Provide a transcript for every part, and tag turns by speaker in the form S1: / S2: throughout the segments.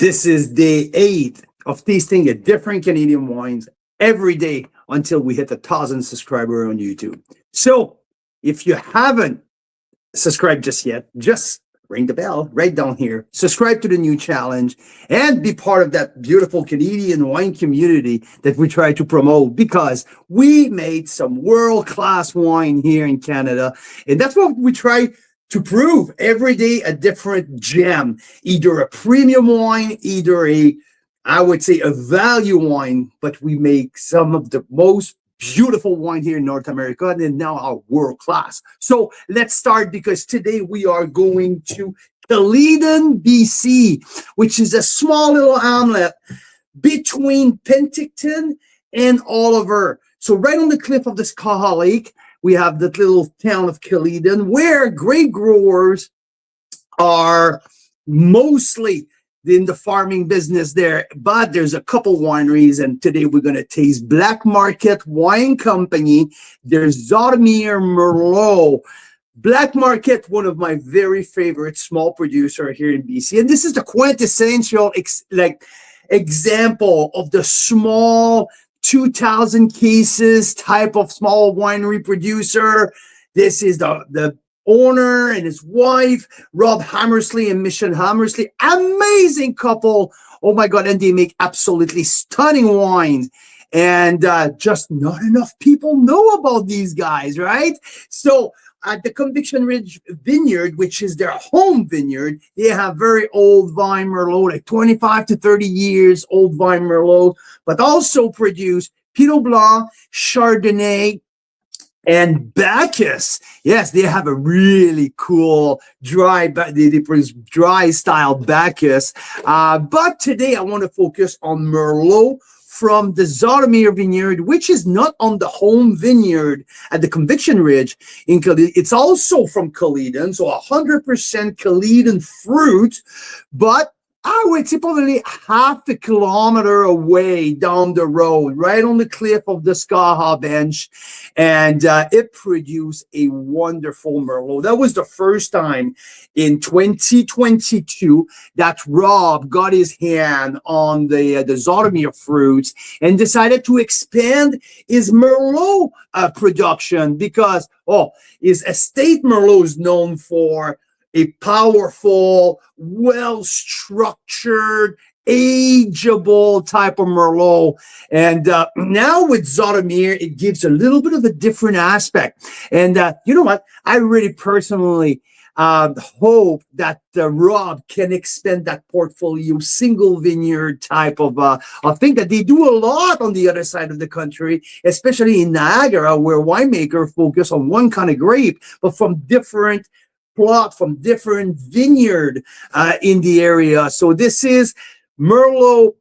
S1: This is day 8 of tasting a different Canadian wines every day until we hit 1,000 subscribers on YouTube. So if you haven't subscribed just yet, just ring the bell right down here, subscribe to the new challenge, and be part of that beautiful Canadian wine community that we try to promote, because we made some world-class wine here in Canada, and that's what we try to prove every day. A different gem, either a premium wine, either I would say a value wine, but we make some of the most beautiful wine here in North America, and now are world class. So let's start, because today we are going to Caledon, BC, which is a small little hamlet between Penticton and Oliver. So right on the cliff of the Skaha Lake, we have that little town of Caledon, where grape growers are mostly in the farming business there, but there's a couple wineries, and today we're going to taste Black Market Wine Company. There's Zotomir Merlot. Black Market, one of my very favorite small producer here in BC, and this is the quintessential example of the small 2,000 cases type of small winery producer. This is the owner and his wife, Rob Hammersley and Mission Hammersley. Amazing couple. Oh my God. And they make absolutely stunning wines. And just not enough people know about these guys, right? So at the Conviction Ridge Vineyard, which is their home vineyard, they have very old vine Merlot, like 25 to 30 years old vine Merlot, but also produce Pinot Blanc, Chardonnay, and Bacchus. Yes, they have a really cool they produce dry style Bacchus. But today I want to focus on Merlot from the Zotomir Vineyard, which is not on the home vineyard at the Conviction Ridge in Caledon. It's also from Caledon, so 100% Caledon fruit, but I would say probably half a kilometer away down the road, right on the cliff of the Skaha Bench, and it produced a wonderful Merlot. That was the first time in 2022 that Rob got his hand on the Zotomir fruits and decided to expand his Merlot production, because his estate Merlot is known for a powerful, well-structured, ageable type of Merlot. And now with Zotomir, it gives a little bit of a different aspect. And you know what? I really personally hope that Rob can expand that portfolio, single vineyard type of thing that they do a lot on the other side of the country, especially in Niagara, where winemakers focus on one kind of grape, but from different plot, from different vineyard in the area. So this is Merlot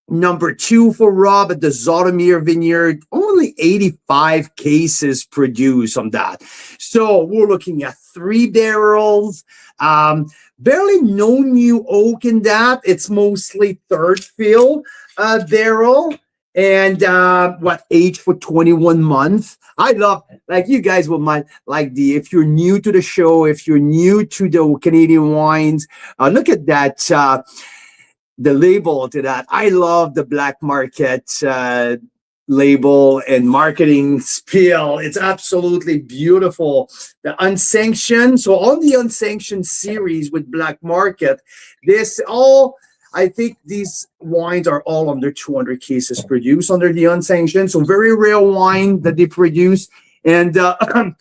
S1: number 2 for Rob at the Zotomir Vineyard. Only 85 cases produced on that. So we're looking at 3 barrels. Barely no new oak in that. It's mostly third fill barrel. And aged for 21 months. I love, like, you guys will might like if you're new to the show, if you're new to the Canadian wines, look at that, the label to that. I love the Black Market label and marketing spiel. It's absolutely beautiful. The unsanctioned, so on the unsanctioned series with Black Market, I think these wines are all under 200 cases produced under the unsanctioned. So very rare wine that they produce. And I'm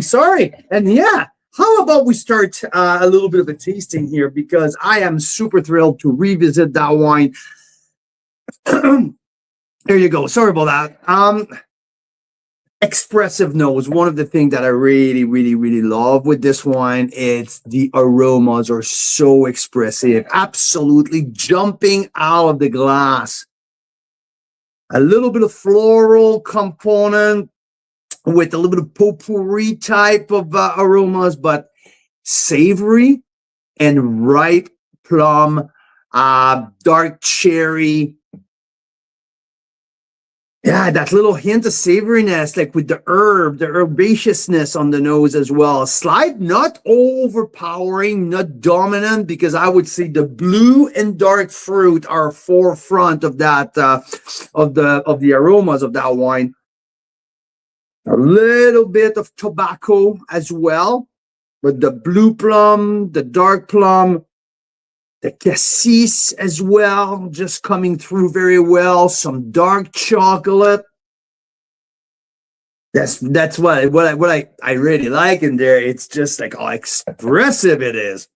S1: sorry. And yeah, how about we start a little bit of a tasting here, because I am super thrilled to revisit that wine. There you go. Sorry about that. Expressive nose. One of the things that I really, really, really love with this wine, it's the aromas are so expressive, absolutely jumping out of the glass. A little bit of floral component with a little bit of potpourri type of aromas, but savory and ripe plum, dark cherry, Yeah, that little hint of savoriness, like with the herbaceousness on the nose as well. Slight, not overpowering, not dominant, because I would say the blue and dark fruit are forefront of that of the aromas of that wine. A little bit of tobacco as well, with the blue plum, the dark plum, the cassis as well, just coming through very well. Some dark chocolate. That's what I really like in there. It's just like how expressive it is.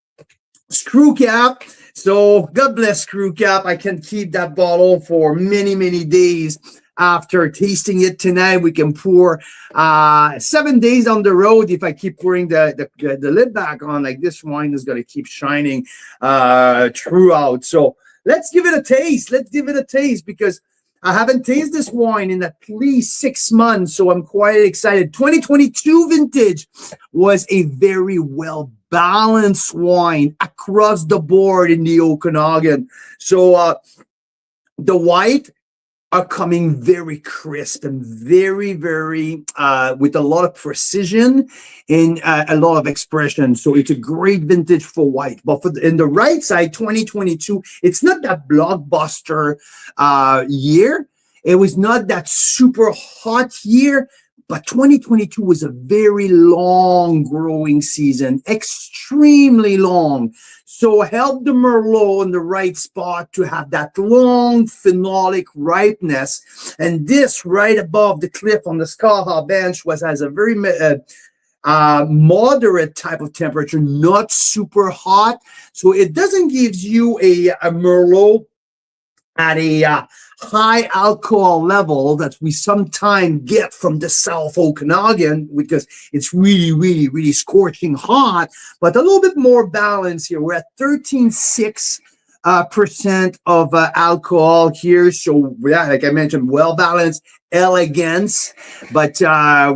S1: Screw cap. So God bless Screw Cap. I can keep that bottle for many, many days. After tasting it tonight, we can pour 7 days on the road. If I keep pouring the lid back on, like this wine is going to keep shining throughout. So let's give it a taste. Let's give it a taste, because I haven't tasted this wine in at least 6 months. So I'm quite excited. 2022 vintage was a very well balanced wine across the board in the Okanagan. So the white are coming very crisp and very, very with a lot of precision and a lot of expression. So it's a great vintage for white. But in the right side, 2022, it's not that blockbuster year. It was not that super hot year. But 2022 was a very long growing season, extremely long. So help the Merlot in the right spot to have that long phenolic ripeness. And this right above the cliff on the Skaha bench has a very moderate type of temperature, not super hot. So it doesn't give you a Merlot at a high alcohol level that we sometimes get from the South Okanagan, because it's really, really, really scorching hot, but a little bit more balance here. We're at 13.6% of alcohol here. So yeah, like I mentioned, well balanced, elegance, but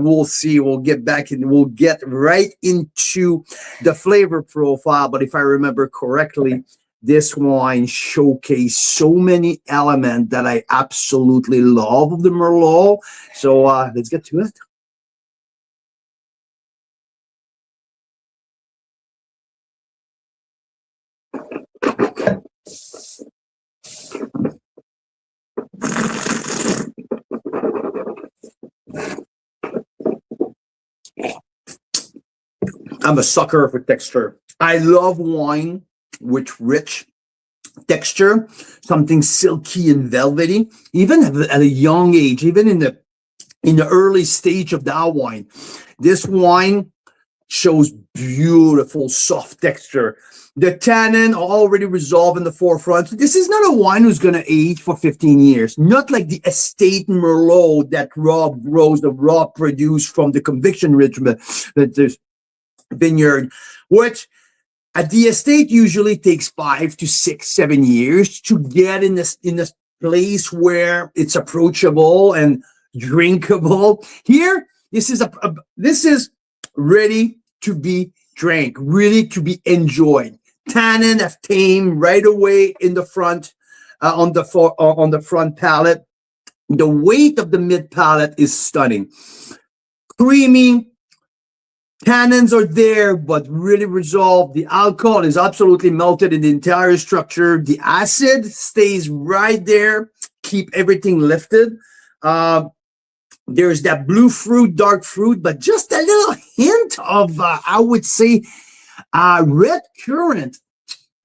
S1: we'll see. We'll get back and we'll get right into the flavor profile. But if I remember correctly, this wine showcased so many elements that I absolutely love of the Merlot. So let's get to it. I'm a sucker for texture. I love wine with rich texture, something silky and velvety, even at a young age, even in the early stage of that wine. This wine shows beautiful soft texture. The tannin already resolved in the forefront. So this is not a wine who's going to age for 15 years. Not like the estate Merlot that Rob produced from the Conviction Regiment, that there's vineyard, which at the estate usually takes 5 to 6, 7 years to get in this place where it's approachable and drinkable. Here, this is ready to be drank, really to be enjoyed. Tannin have tamed right away in the front, on the front palate. The weight of the mid palate is stunning, creamy. Tannins are there, but really resolved. The alcohol is absolutely melted in the entire structure. The acid stays right there, keep everything lifted. There's that blue fruit, dark fruit, but just a little hint of, I would say, red currant,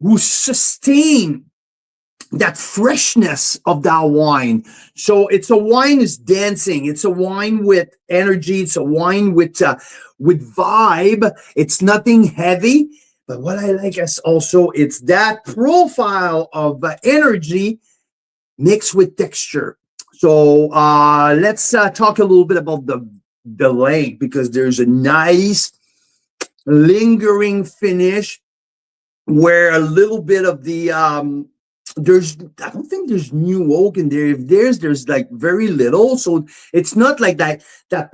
S1: who sustain that freshness of that wine. So it's a wine is dancing. It's a wine with energy. It's a wine with vibe. It's nothing heavy. But what I like is also it's that profile of energy mixed with texture. So let's talk a little bit about the length, because there's a nice lingering finish where a little bit of the I don't think there's new oak in there. If there's like very little. So it's not like that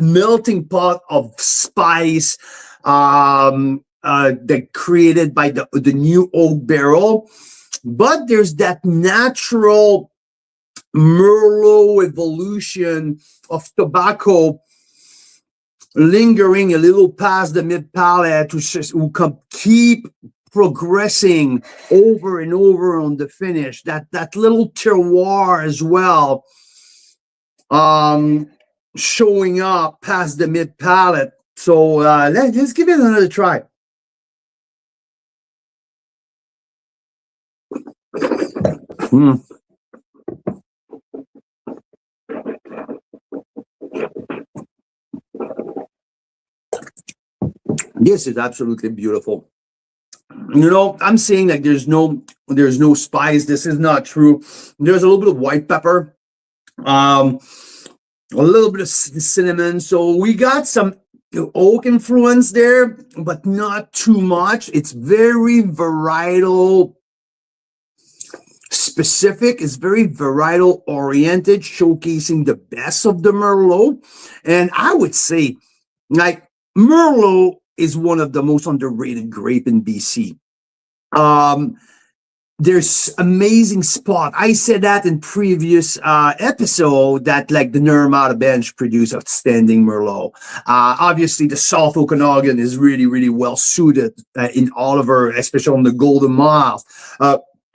S1: melting pot of spice that created by the new oak barrel. But there's that natural Merlot evolution of tobacco lingering a little past the mid palate who keep progressing over and over on the finish. That little terroir as well, showing up past the mid palate. So let's give it another try. Mm. This is absolutely beautiful. You know, I'm saying like there's no spice. This is not true. There's a little bit of white pepper, a little bit of cinnamon. So we got some oak influence there, but not too much. It's very varietal specific. It's very varietal oriented, showcasing the best of the Merlot. And I would say, like, Merlot is one of the most underrated grape in BC. There's amazing spot. I said that in previous episode that like the Naramata bench produce outstanding Merlot. Obviously, the South Okanagan is really, really well suited in Oliver, especially on the Golden Miles.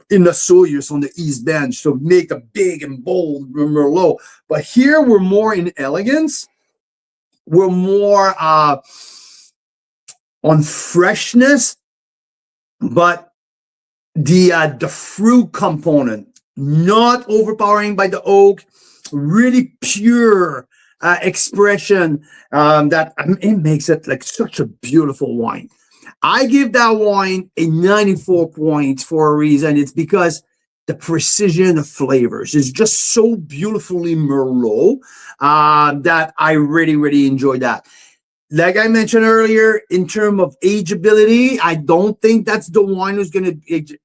S1: In the Soyuz on the East Bench, so make a big and bold Merlot. But here we're more in elegance. We're more on freshness, but the fruit component not overpowering by the oak, really pure expression that it makes it like such a beautiful wine. I give that wine a 94 points for a reason. It's because the precision of flavors is just so beautifully Merlot that I really, really enjoy that. Like I mentioned earlier, in terms of ageability, I don't think that's the wine who's going to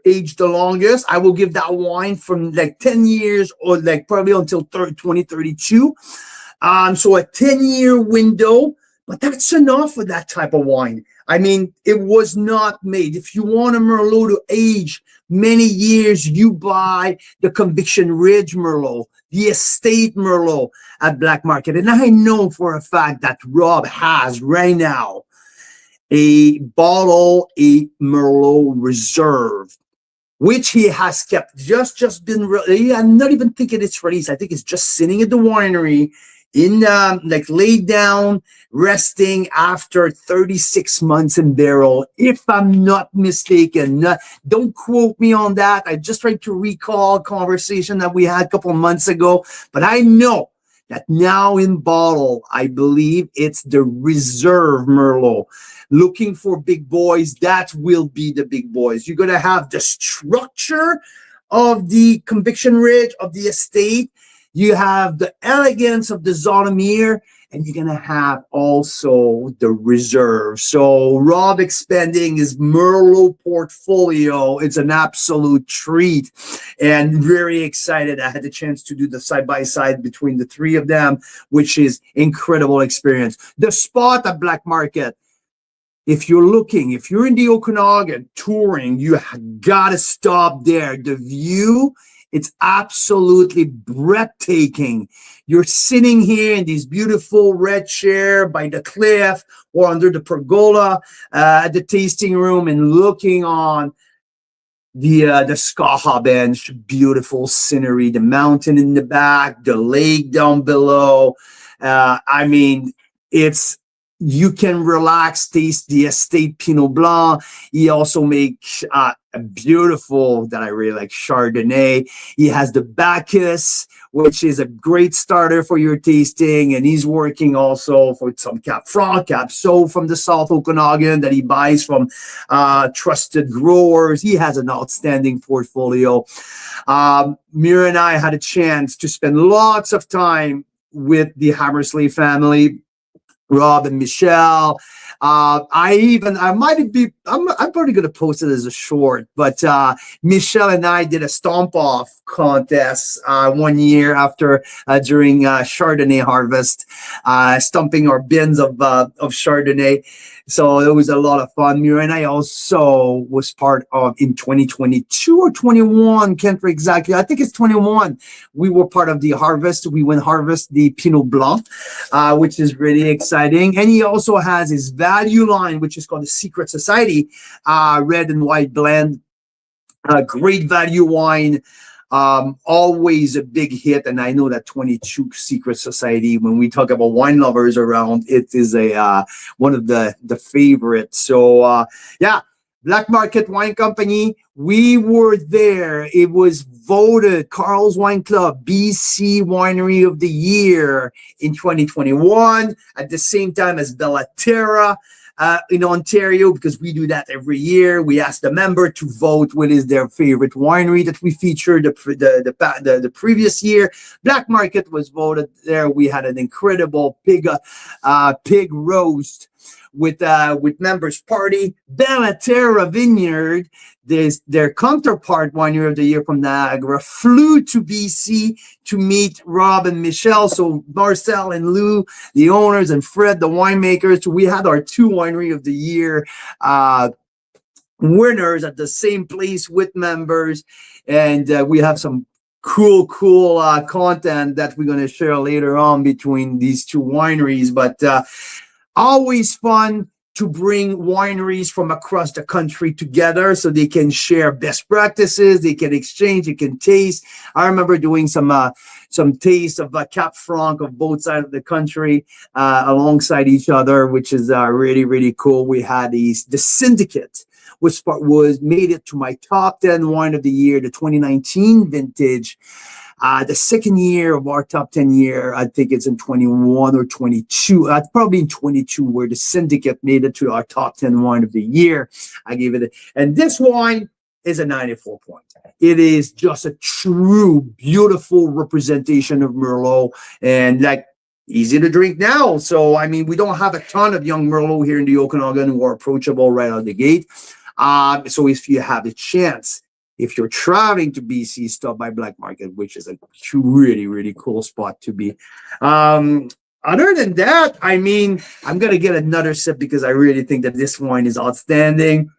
S1: age the longest. I will give that wine from like 10 years or like probably until 2032. So a 10-year window, but that's enough for that type of wine. I mean, it was not made. If you want a Merlot to age many years, you buy the Conviction Ridge Merlot, the Estate Merlot at Black Market. And I know for a fact that Rob has right now a bottle, a Merlot Reserve, which he has kept just been, I'm not even thinking it's released. I think it's just sitting at the winery in like laid down, resting after 36 months in barrel, if I'm not mistaken. Don't quote me on that. I just tried to recall a conversation that we had a couple of months ago, but I know that now in bottle, I believe it's the Reserve Merlot. Looking for big boys, that will be the big boys. You're going to have the structure of the Conviction Ridge, of the Estate. You have the elegance of the Zotomir, and you're going to have also the Reserve. So Rob expanding his Merlot portfolio. It's an absolute treat and very excited. I had the chance to do the side-by-side between the three of them, which is incredible experience. The spot at Black Market, if you're in the Okanagan touring, you got to stop there. The view, it's absolutely breathtaking. You're sitting here in this beautiful red chair by the cliff or under the pergola at the tasting room and looking on the Skaha bench, beautiful scenery, the mountain in the back, the lake down below. I mean, you can relax, taste the Estate Pinot Blanc. He also makes a beautiful, that I really like, Chardonnay. He has the Bacchus, which is a great starter for your tasting. And he's working also for some Cap Franc, Cap So from the South Okanagan that he buys from trusted growers. He has an outstanding portfolio. Mira and I had a chance to spend lots of time with the Hammersley family, Rob and Michelle, I'm probably going to post it as a short, but Michelle and I did a stomp off contest one year after during Chardonnay harvest, stumping our bins of Chardonnay. So it was a lot of fun. Mira and I also was part of in 2022 or 21, can't remember exactly. I think it's 21. We were part of the harvest. We went harvest the Pinot Blanc, which is really exciting. And he also has his value line, which is called the Secret Society, red and white blend, great value wine. Always a big hit, and I know that 22 Secret Society, when we talk about wine lovers around, it is a one of the favorites. So yeah, Black Market Wine Company, we were there. It was voted Carl's Wine Club BC Winery of the Year in 2021, at the same time as Bellaterra in Ontario, because we do that every year. We ask the member to vote what is their favorite winery that we featured the previous year. Black Market was voted there. We had an incredible pig roast with members party. Bellaterra Vineyard, their counterpart winery of the year from Niagara, flew to BC to meet Rob and Michelle. So Marcel and Lou, the owners, and Fred, the winemakers. So we had our two winery of the year winners at the same place with members, and we have some cool content that we're going to share later on between these two wineries. But always fun to bring wineries from across the country together so they can share best practices, they can exchange, they can taste. I remember doing some taste of Cap Franc of both sides of the country alongside each other, which is really cool. We had the Syndicate, which was made it to my top 10 wine of the year, the 2019 vintage. The second year of our top 10 year, I think it's in 21 or 22, probably in 22, where the Syndicate made it to our top 10 wine of the year. I gave it, and this wine is a 94 point. It is just a true, beautiful representation of Merlot, and like easy to drink now. So, I mean, we don't have a ton of young Merlot here in the Okanagan who are approachable right out the gate. So if you have a chance, if you're traveling to BC, stop by Black Market, which is a really cool spot to be. Other than that, I mean, I'm going to get another sip because I really think that this wine is outstanding.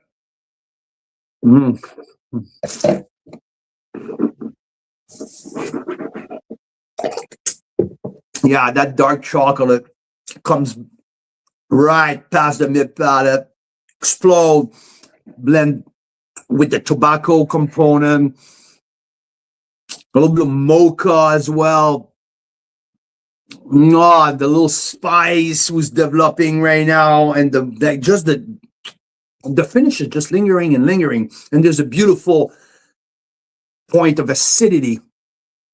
S1: Yeah, that dark chocolate comes right past the mid palate, explode, blend with the tobacco component, a little bit of mocha as well. Oh, the little spice was developing right now, and the finish is just lingering, and there's a beautiful point of acidity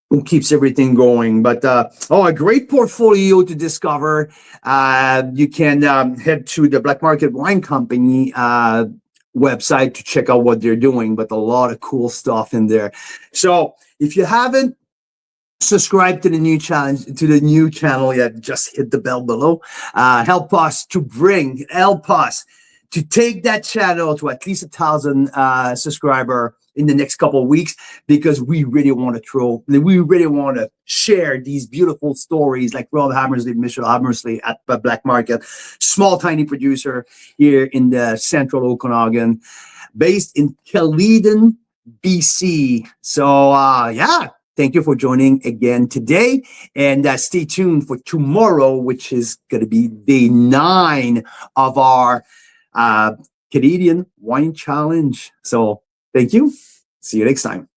S1: who keeps everything going. But a great portfolio to discover. You can head to the Black Market Wine Company website to check out what they're doing, but a lot of cool stuff in there. So if you haven't subscribed to the new channel yet, just hit the bell below. Help us to take that channel to at least 1,000 subscriber in the next couple of weeks, because we really want to share these beautiful stories like Rob Hammersley, Michelle Hammersley at Black Market, small tiny producer here in the central Okanagan, based in Caledon, BC. So yeah, thank you for joining again today, and stay tuned for tomorrow, which is going to be day 9 of our Canadian Wine Challenge. So thank you. See you next time.